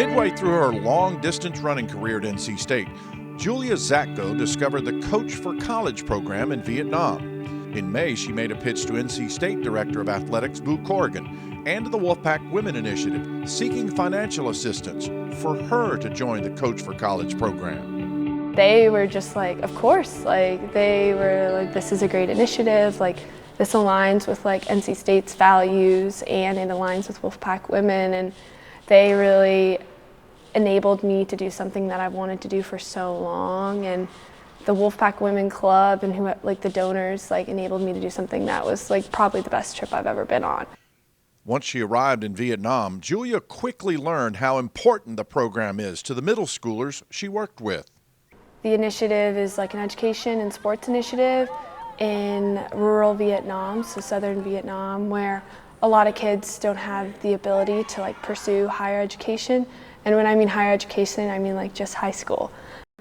Midway through her long-distance running career at NC State, Julia Zachgo discovered the Coach for College program in Vietnam. In May, she made a pitch to NC State Director of Athletics, Boo Corrigan, and to the Wolfpack Women Initiative, seeking financial assistance for her to join the Coach for College program. They were just like, of course, like they were like, this is a great initiative, like this aligns with like NC State's values and it aligns with Wolfpack Women, and they really enabled me to do something that I've wanted to do for so long. And the Wolfpack Women Club and who, like the donors, like enabled me to do something that was like probably the best trip I've ever been on. Once she arrived in Vietnam, Julia quickly learned how important the program is to the middle schoolers she worked with. The initiative is like an education and sports initiative in rural Vietnam, so southern Vietnam, where a lot of kids don't have the ability to like pursue higher education. And when I mean higher education, I mean like just high school.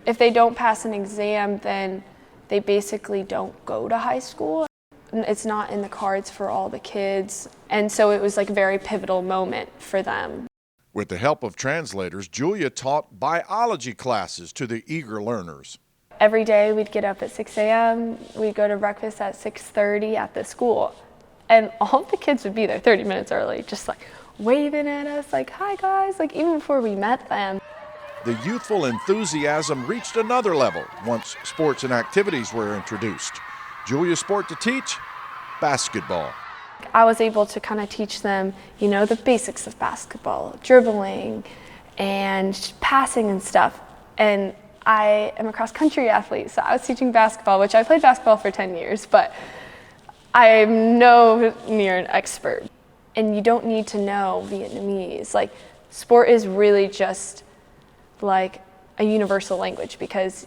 If they don't pass an exam, then they basically don't go to high school. It's not in the cards for all the kids. And so it was like a very pivotal moment for them. With the help of translators, Julia taught biology classes to the eager learners. Every day we'd get up at 6 a.m., we'd go to breakfast at 6:30 at the school. And all the kids would be there 30 minutes early, just like waving at us, like, hi guys, like even before we met them. The youthful enthusiasm reached another level once sports and activities were introduced. Julia's sport to teach? Basketball. I was able to kind of teach them, you know, the basics of basketball, dribbling and passing and stuff. And I am a cross-country athlete, so I was teaching basketball, which I played basketball for 10 years, but I'm no near an expert. And you don't need to know Vietnamese. Like, sport is really just like a universal language, because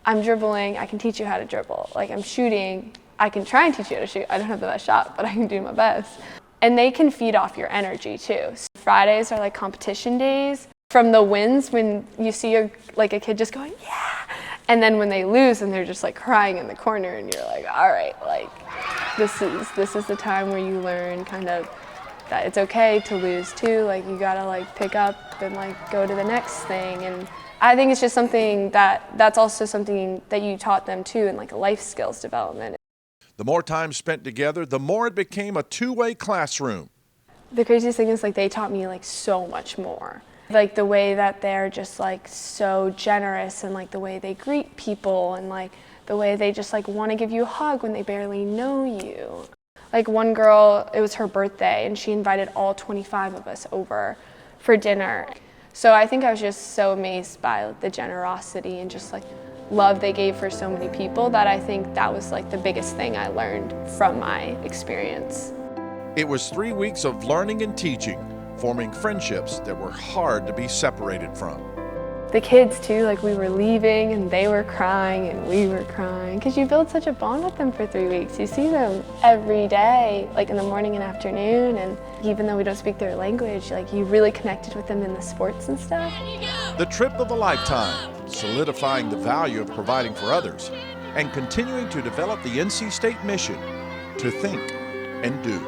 I'm dribbling, I can teach you how to dribble. Like, I'm shooting, I can try and teach you how to shoot. I don't have the best shot, but I can do my best. And they can feed off your energy too. So Fridays are like competition days. From the wins, when you see a kid just going, yeah, and then when they lose and they're just like crying in the corner, and you're like, all right, like this is the time where you learn kind of that it's okay to lose too. Like, you gotta like pick up and like go to the next thing. And I think it's just something that's also something that you taught them too, in like a life skills development. The more time spent together, the more it became a two-way classroom. The craziest thing is like they taught me like so much more. Like the way that they're just like so generous, and like the way they greet people, and like the way they just like want to give you a hug when they barely know you. Like one girl, it was her birthday, and she invited all 25 of us over for dinner. So I think I was just so amazed by like, the generosity and just like love they gave for so many people, that I think that was like the biggest thing I learned from my experience. It was 3 weeks of learning and teaching, forming friendships that were hard to be separated from. The kids too, like we were leaving and they were crying and we were crying, because you build such a bond with them for 3 weeks. You see them every day, like in the morning and afternoon, and even though we don't speak their language, like you really connected with them in the sports and stuff. The trip of a lifetime, solidifying the value of providing for others and continuing to develop the NC State mission to think and do.